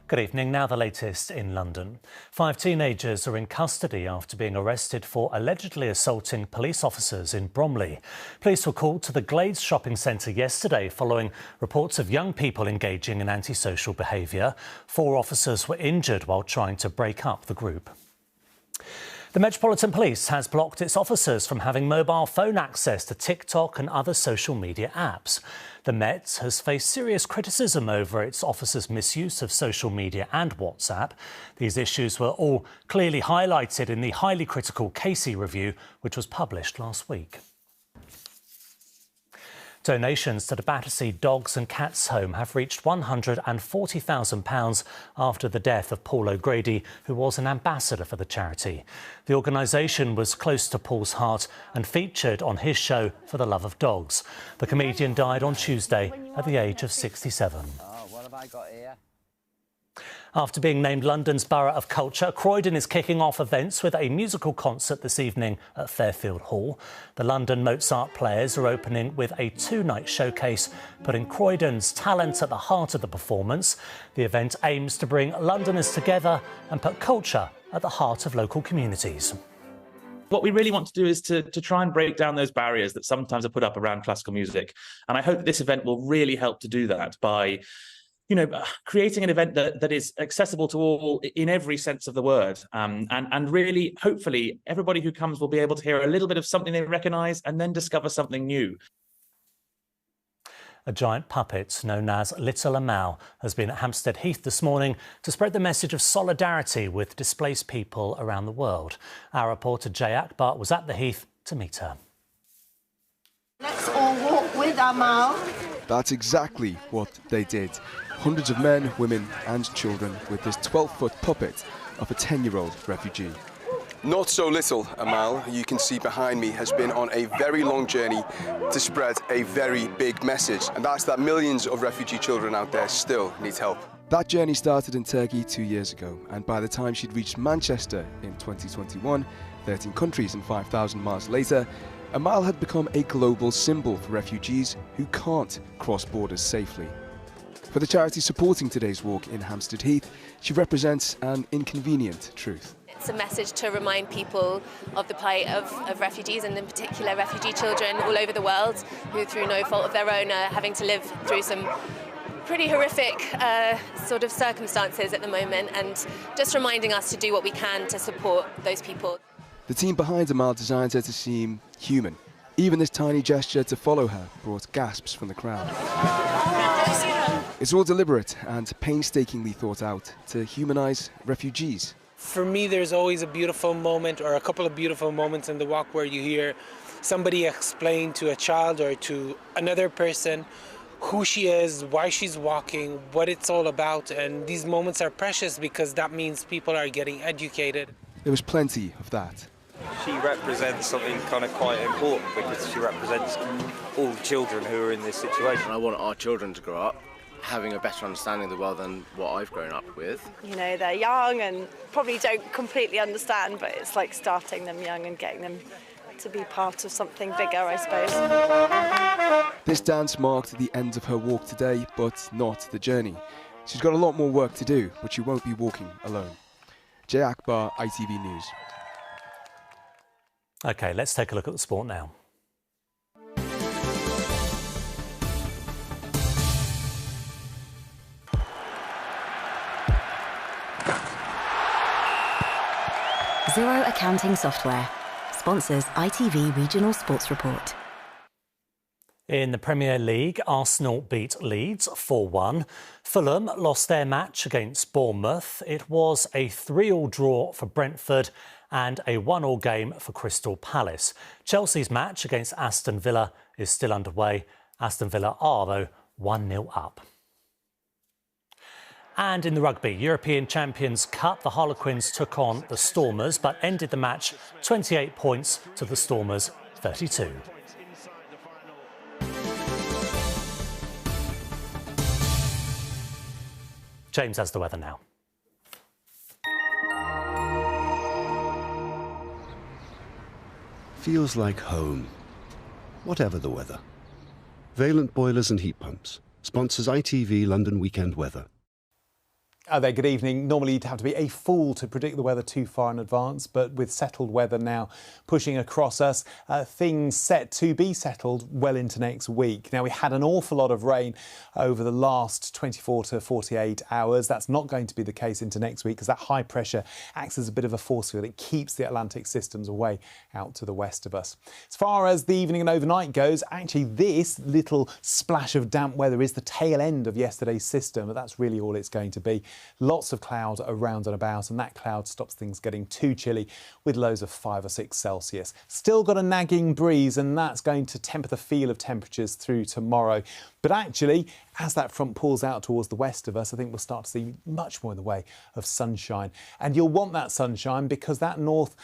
Good evening. Now the latest in London. 5 teenagers are in custody after being arrested for allegedly assaulting police officers in Bromley. Police were called to the Glades shopping centre yesterday following reports of young people engaging in antisocial behaviour. 4 officers were injured while trying to break up the group. The Metropolitan Police has blocked its officers from having mobile phone access to TikTok and other social media apps. The Met has faced serious criticism over its officers' misuse of social media and WhatsApp. These issues were all clearly highlighted in the highly critical Casey review, which was published last week. Donations to the Battersea Dogs and Cats Home have reached £140,000 after the death of Paul O'Grady, who was an ambassador for the charity. The organisation was close to Paul's heart and featured on his show For the Love of Dogs. The comedian died on Tuesday at the age of 67. What have I got here? After being named London's Borough of Culture, Croydon is kicking off events with a musical concert this evening at Fairfield Hall. The London Mozart Players are opening with a 2-night showcase, putting Croydon's talent at the heart of the performance. The event aims to bring Londoners together and put culture at the heart of local communities. What we really want to do is to try and break down those barriers that sometimes are put up around classical music. And I hope this event will really help to do that by creating an event that is accessible to all in every sense of the word. And really, hopefully, everybody who comes will be able to hear a little bit of something they recognise and then discover something new. A giant puppet known as Little Amal has been at Hampstead Heath this morning to spread the message of solidarity with displaced people around the world. Our reporter Jay Akbar was at the Heath to meet her. Let's all walk with Amal. That's exactly what they did. Hundreds of men, women and children with this 12-foot puppet of a 10-year-old refugee. Not so little Amal, you can see behind me, has been on a very long journey to spread a very big message, and that's that millions of refugee children out there still need help. That journey started in Turkey 2 years ago, and by the time she'd reached Manchester in 2021, 13 countries and 5,000 miles later, Amal had become a global symbol for refugees who can't cross borders safely. For the charity supporting today's walk in Hampstead Heath, she represents an inconvenient truth. It's a message to remind people of the plight of refugees, and in particular refugee children all over the world who, through no fault of their own, are having to live through some pretty horrific sort of circumstances at the moment, and just reminding us to do what we can to support those people. The team behind Amal designed her to seem human. Even this tiny gesture to follow her brought gasps from the crowd. It's all deliberate and painstakingly thought out to humanise refugees. For me, there's always a beautiful moment or a couple of beautiful moments in the walk where you hear somebody explain to a child or to another person who she is, why she's walking, what it's all about. And these moments are precious because that means people are getting educated. There was plenty of that. She represents something kind of quite important because she represents all the children who are in this situation. I want our children to grow up having a better understanding of the world than what I've grown up with. You know, they're young and probably don't completely understand, but it's like starting them young and getting them to be part of something bigger, I suppose. This dance marked the end of her walk today, but not the journey. She's got a lot more work to do, but she won't be walking alone. Jay Akbar, ITV News. OK, let's take a look at the sport now. Xero Accounting Software sponsors ITV Regional Sports Report. In the Premier League, Arsenal beat Leeds 4-1. Fulham lost their match against Bournemouth. It was a 3-3 draw for Brentford and a 1-1 game for Crystal Palace. Chelsea's match against Aston Villa is still underway. Aston Villa are, though, 1-0 up. And in the Rugby European Champions Cup, the Harlequins took on the Stormers but ended the match 28 points to the Stormers' 32. James has the weather now. Feels like home, whatever the weather. Valent Boilers and Heat Pumps sponsors ITV London Weekend Weather. There, good evening. Normally you'd have to be a fool to predict the weather too far in advance, but with settled weather now pushing across us, things set to be settled well into next week. Now, we had an awful lot of rain over the last 24 to 48 hours. That's not going to be the case into next week because that high pressure acts as a bit of a force field. It keeps the Atlantic systems away out to the west of us. As far as the evening and overnight goes, actually this little splash of damp weather is the tail end of yesterday's system, but that's really all it's going to be. Lots of cloud around and about, and that cloud stops things getting too chilly with lows of 5 or 6 Celsius. Still got a nagging breeze, and that's going to temper the feel of temperatures through tomorrow. But actually, as that front pulls out towards the west of us, I think we'll start to see much more in the way of sunshine. And you'll want that sunshine because that north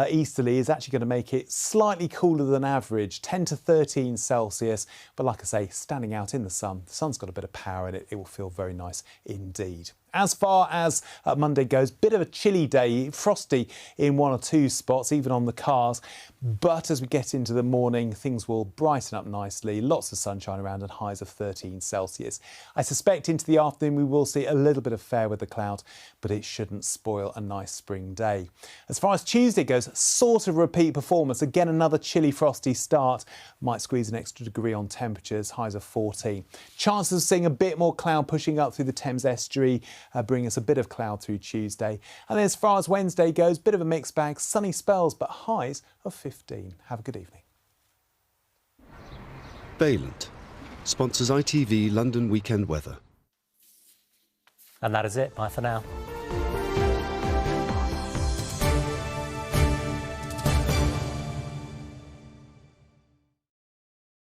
easterly is actually going to make it slightly cooler than average, 10 to 13 Celsius. But like I say, standing out in the sun's got a bit of power in it. It will feel very nice indeed. As far as Monday goes, bit of a chilly day, frosty in 1 or 2 spots, even on the cars. But as we get into the morning, things will brighten up nicely. Lots of sunshine around and highs of 13 Celsius. I suspect into the afternoon we will see a little bit of fair weather cloud, but it shouldn't spoil a nice spring day. As far as Tuesday goes, sort of repeat performance. Again, another chilly, frosty start. Might squeeze an extra degree on temperatures, highs of 14. Chances of seeing a bit more cloud pushing up through the Thames estuary, bring us a bit of cloud through Tuesday. And then as far as Wednesday goes, bit of a mixed bag, sunny spells, but highs of 15. Have a good evening. Valent sponsors ITV London Weekend Weather. And that is it. Bye for now.